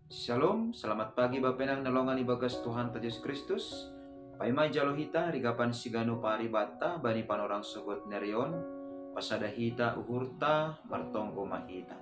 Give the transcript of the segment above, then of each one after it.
Shalom, selamat pagi Bapenang nalongan ibagas Tuhan Yesus Kristus. Paimay jalohita rigapan sigano pari bata bani panorang sogot nerion pasada hita uhurta martongko mahita.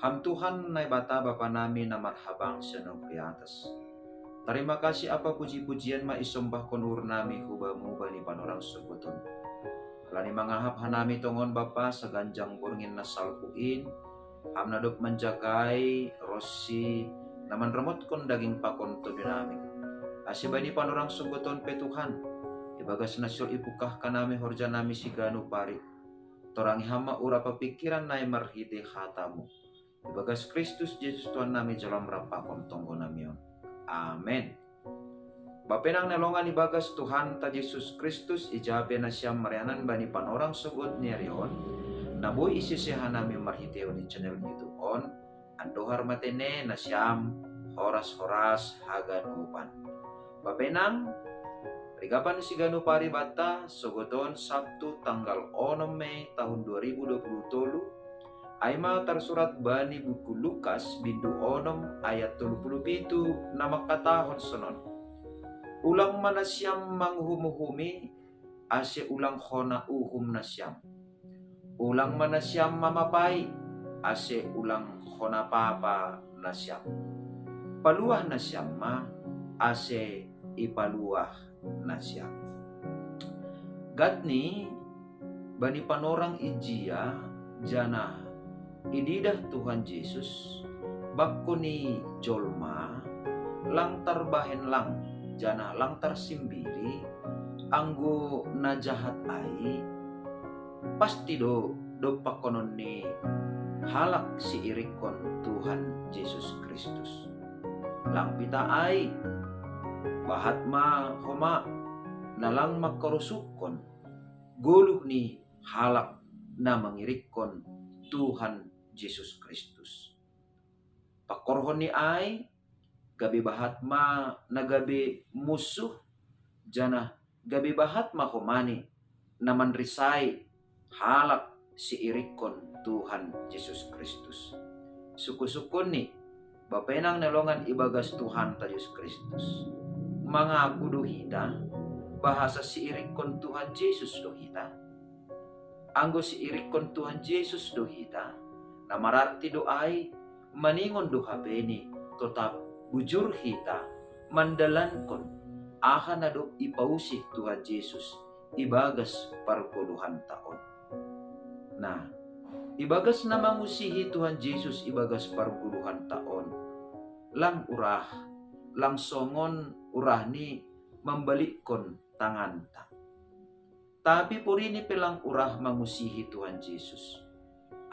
Ham Tuhan nai bata bapa nami na marhabang senong atas. Terima kasih apa puji-pujian ma isombah konur nami hubamu bani panorang sogoton. Alani mangahap hanami tongon bapa saganjang burngin na salpuin. Ham nadop menjagai rosi naman remot kon daging pakon to dinamik. Asibani panorang sugoton pe Tuhan. Ibagas nasyol ipukah kanami horja nami sigano pari. Torangi hama ura papikiran nai marhite hatamu. Ibagas Kristus Yesus Tuhan nami jalam rapakon tonggo namion. Amen. Bapenang nalongan ibagas Tuhan ta Yesus Kristus ijabe na siyam marianan bani panorang sugot niarion. Naboy isisihan namin marhiteo ni channel YouTube on andohar matene na siyam horas-horas hagan upan. Bapenang rigapan si gano pari bata sogoton Sabtu tanggal 6 Mei tahun 2020 ay tersurat bani buku Lukas bindu 6 ayat 37 na makatahon sonon. Ulang mana siyam manghumuhumi ase ulang hona uhum na siyam. Ulang mana siyam mamapay, ase ulang honapapa na siyam. Paluah na siyam ma, ase ipaluah na siyam. Gatni, bani panorang ijia, jana, ididah Tuhan Yesus, bakko ni jolma, lang tarbahen lang, jana lang tarsimbili, anggo na jahat ay, pasti do pakonon ni halak si irikon Tuhan Yesus Kristus. Lang pita ay bahat ma homa nalang makarusukon guluh ni halak na mangirikon Tuhan Yesus Kristus. Pakorhon ni ay gabi bahat ma nagabi musuh jana gabi bahat ma homani naman risay halak si irikon Tuhan Yesus Kristus. Suku-sukun ni bapenang nalongan ibagas Tuhan ta Yesus Kristus. Mga kuduhita bahasa si irikon Tuhan Yesus dohita. Anggo si irikon Tuhan Yesus dohita. Namararti doay maningon dohabeni tetap bujur hita mandalankon aha na do ipausih Tuhan Yesus ibagas parpuluhan taon. Nah, ibagas na mangusihi Tuhan Yesus ibagas parpuluhan taon. Lang urah, lang songon urah ni membalikkon tanganta. Tapi purini pelang urah mangusihi Tuhan Yesus.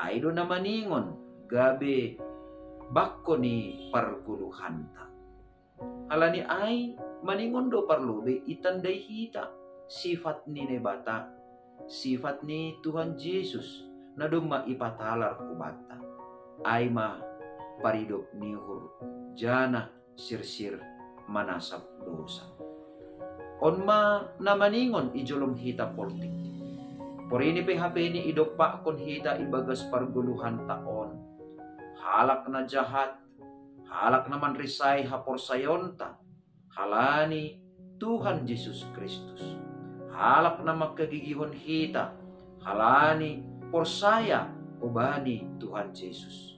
Aido na maningon gabe bakko ni parpuluhan ta. Halani ay maningon do parlobe itanday hita sifat ni nebata. Sifat ni Tuhan Yesus na duma ipatalar kubata ay ma paridop nihur jana sirsir manasap dosa. On ma namaningon ijolom hita portik. Porini PHP ni idopa kon hita ibagas parguluhan taon. Halak na jahat, halak naman risay hapor sayonta. Halani Tuhan Yesus Kristus. Halak na magkagigihon hita, halani porsaya ubani Tuhan Yesus.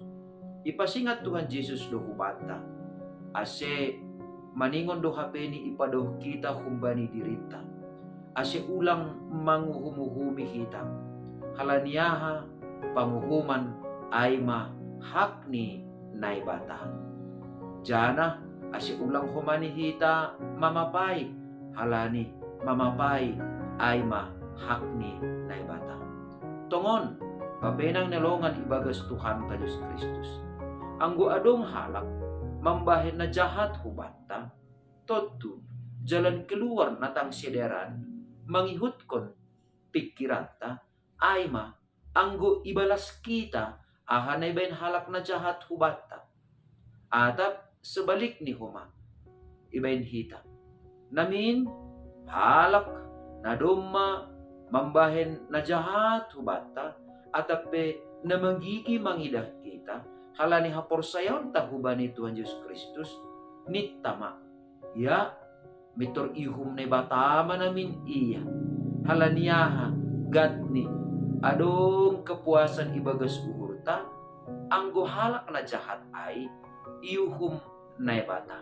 Ipasingat Tuhan Yesus do hubata, ase maningon do hapeni ipadoh kita humbani dirita, ase ulang manguhumuhumi hita, halaniyaha panguhuman ayma hakni naibata. Jana ase ulang humani hita mamapay, halani mamapay ay ma hakni naibata. Tongon, papenang nalongan ibagas Tuhan ta Yesus Kristus. Anggo adong halak, mambahin na jahat hubata, totu, jalan keluar natang sederan, mangihut kon pikiran ta, ay ma, anggo ibalas kita, ahanay bain halak na jahat hubata. Atap sebalik ni huma, ibain hita. Namin, halak na duma mambahin na jahat hubata atape na magigi mangidah kita halani haporsayaon ta hubani Tuhan Yesus Kristus nittama ya mitor ihum ne batama namin iya halaniaha gatni adong kepuasan ibagas uhurta anggo halak na jahat ay iuhum na bata.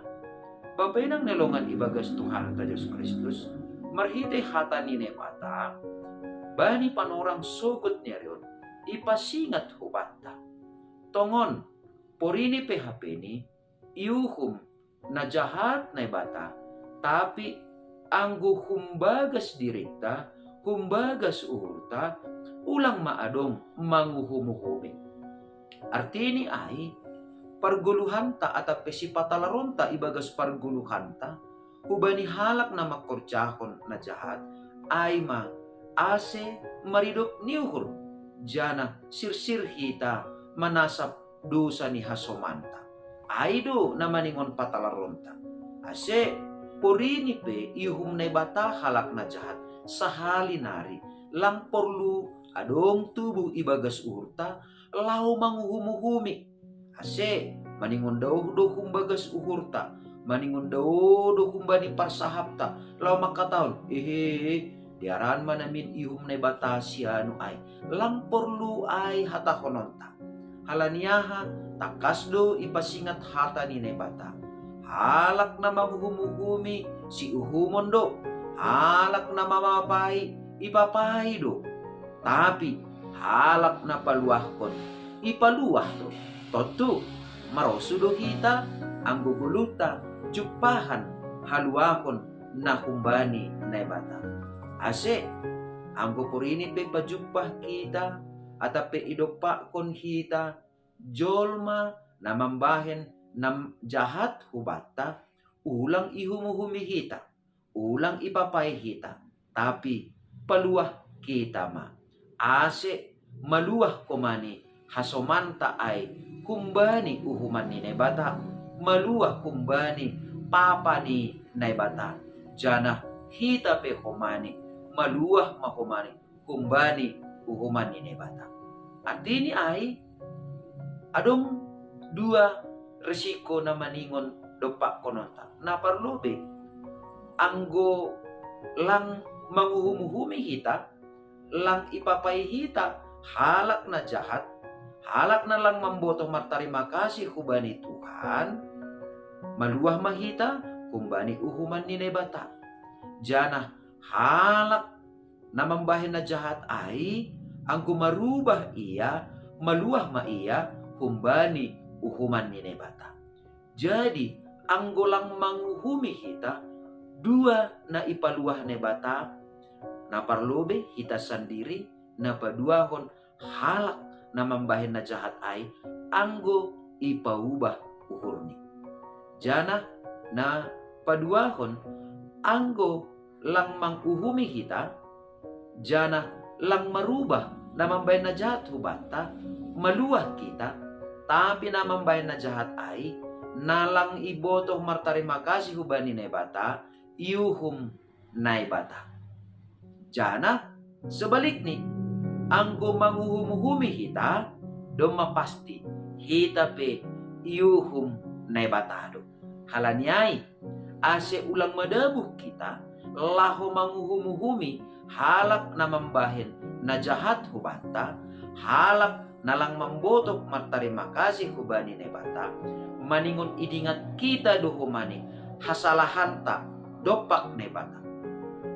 Bapak nang nelongan ibagas Tuhan ta Yesus Kristus marhite hata ni ne bata bani panorang sugot niyon ipasingat hubata tongon porini PHP ni iuhum na jahat na bata tapi anggo humbagas dirita humbagas uhurta ulang maadong manguhumuhumi. Artini ay parguluhanta atape si patalaronta ibagas parguluhanta hubani halak na makorjahon na jahat ay ma ase maridop niuhur jana sirsir hita manasap dosa ni hasomanta aido na maningon patalaronta ase porini pe ihum na bata halak na jahat sahalinari lang porlu adong tubuh ibagas uhurta lau manguhumuhumi ase maningon daw humbagas uhurta maningon daw humbani parsahapta lau makataon diaran manamin ihum na bata sianu ay lang porlu ay hatahononta halaniaha takasdo ipasingat hata ni nebata halak na mamuhumuhumi si uhumondo halak na mamapay ipapay do tapi halak na paluahkon ipaluah do totu marosudo kita ang guguluta jupahan haluakon na kumbani nebata ase ang gupurini pe pajupah kita atape idopa kon hita jolma na mambahen nam jahat hubata ulang ihumuhumi hita ulang ipapay hita tapi paluah kita ma ase maluah komani hasomanta ay kumbani uhuman ni nebata maluah kumbani papa ni nebata jana hita pe komani maluah mahomani kumbani uhuman ni nebata. Artini ay adong dua resiko na maningon dopak kononta na parlobe anggo lang manguhumuhumi hita lang ipapay hita halak na jahat halak na lang mamboto martarima kasih kubani Tuhan maluah mahita kumbani uhuman ni nebata jana halak na mambahin na jahat ay ang gumarubah iya maluah ma iya kumbani uhuman ni nebata. Jadi ang golang manguhumi hita dua na ipaluah nebata na parlobe hita sendiri na paduahon halak na mambahin na jahat ay anggo ipaubah uhurni. Jana na paduahon anggo lang manguhumi hita jana lang marubah na mambahin na jahat hubata maluah kita tapi na mambahin na jahat ay nalang ibotoh martarima kasih hubani nebata iuhum naibata. Jana sebalik ni anggo manguhumuhumi hita do mapasti hita pe iuhum naibata do halaniai ase ulang madabuh kita laho manguhumuhumi halak na mambahin na jahat hubata halak nalang mambotok martarima kasih hubani nebata maningon idingat kita dohumani hasalahanta dopak nebata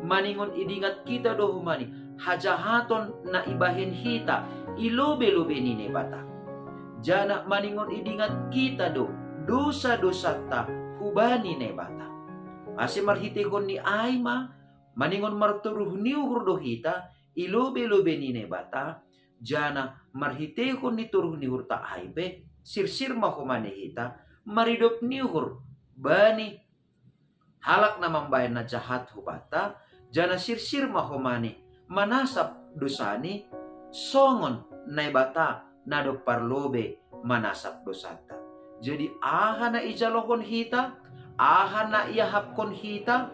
maningon idingat kita dohumani hajahaton na ibahin hita ilobe-lobe ni nebata jana maningon idingat kita do dosa-dosa ta hubani nebata ase marhitikon ni aima maningon marturuh niuhur do hita ilobe-lobe ni nebata jana marhitekon ni turuh nihur ta aibe sirsir mahumane hita maridop nihur bani halak na mambayan na jahat hubata jana sirsir mahumane manasap dosani songon naibata nado parlobe manasap dosata. Jadi aha na ijalokon hita aha na iahapkon hita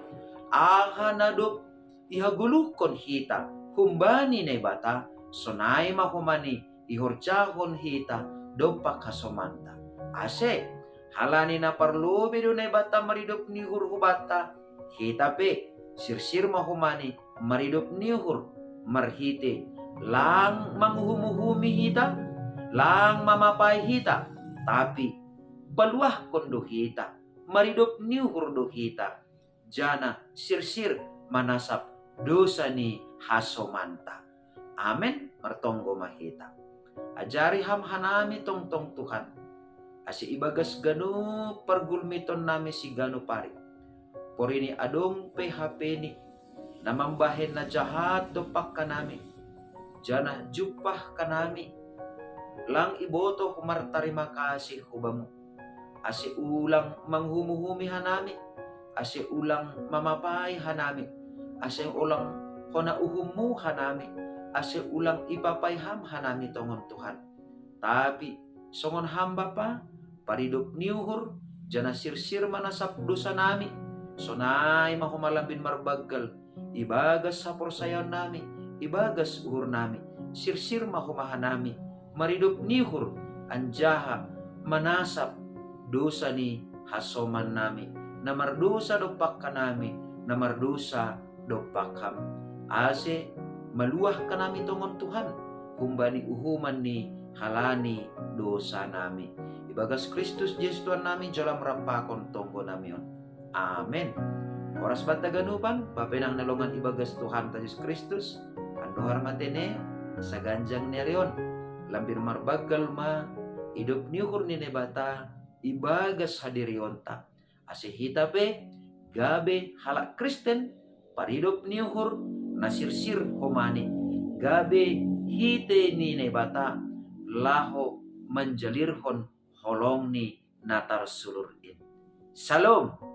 aha na do ihagulukon hita kumbani naibata sonai mahumani ihorjahon hita dopak hasomanta. Ase halani na parlo bedo na bata maridop ni hubata hita pe sirsir mahumani maridop ni marhite lang manghumuhumi hita lang mamapai hita tapi baluah kondo hita maridop ni do hita jana sirsir manasap dosa ni hasomanta. Amen. Martonggo mahita. Ajari hanami tong Tuhan. Asi ibagas ganu pergulmiton nami si ganu pari. Porini adong PHP ni namambahin na jahat dopak kanami. Jana jupah kanami. Lang iboto kumartarima kasih hubamu. Asi ulang manghumuhumi hanami. Asi ulang mamapai hanami. Asi ulang kona uhumu hanami. Asi ulang ipapayham hanami tongon Tuhan. Tapi songon hamba pa paridop niuhur jana sirsir manasap dosa nami. Sonay mahumalambin marbagal ibagas sa porsayon nami, ibagas uhur nami, sirsir mahumahan nami, maridop niuhur anjaha manasap dosa ni hasoman nami, namardosa dopak kanami, namardosa dopak ham. Ase maluah kanami tongon Tuhan, kumbani uhuman ni halani dosa nami. Ibagas Kristus Yesus Tuhan nami jalam rapakon tonggo namion. Amen. Oras bata ganupan, papenang nalongan ibagas Tuhan Yesus Kristus, andohar matene sa ganjang nerion, lambir marbagal ma, idup niukur ni nebata, ibagas hadirionta. Ase hitape, gabe halak Kristen, paridup niukur, nasirsir homani gabe hite ni nebata laho menjalirhon holong ni natar sulurin. Salam.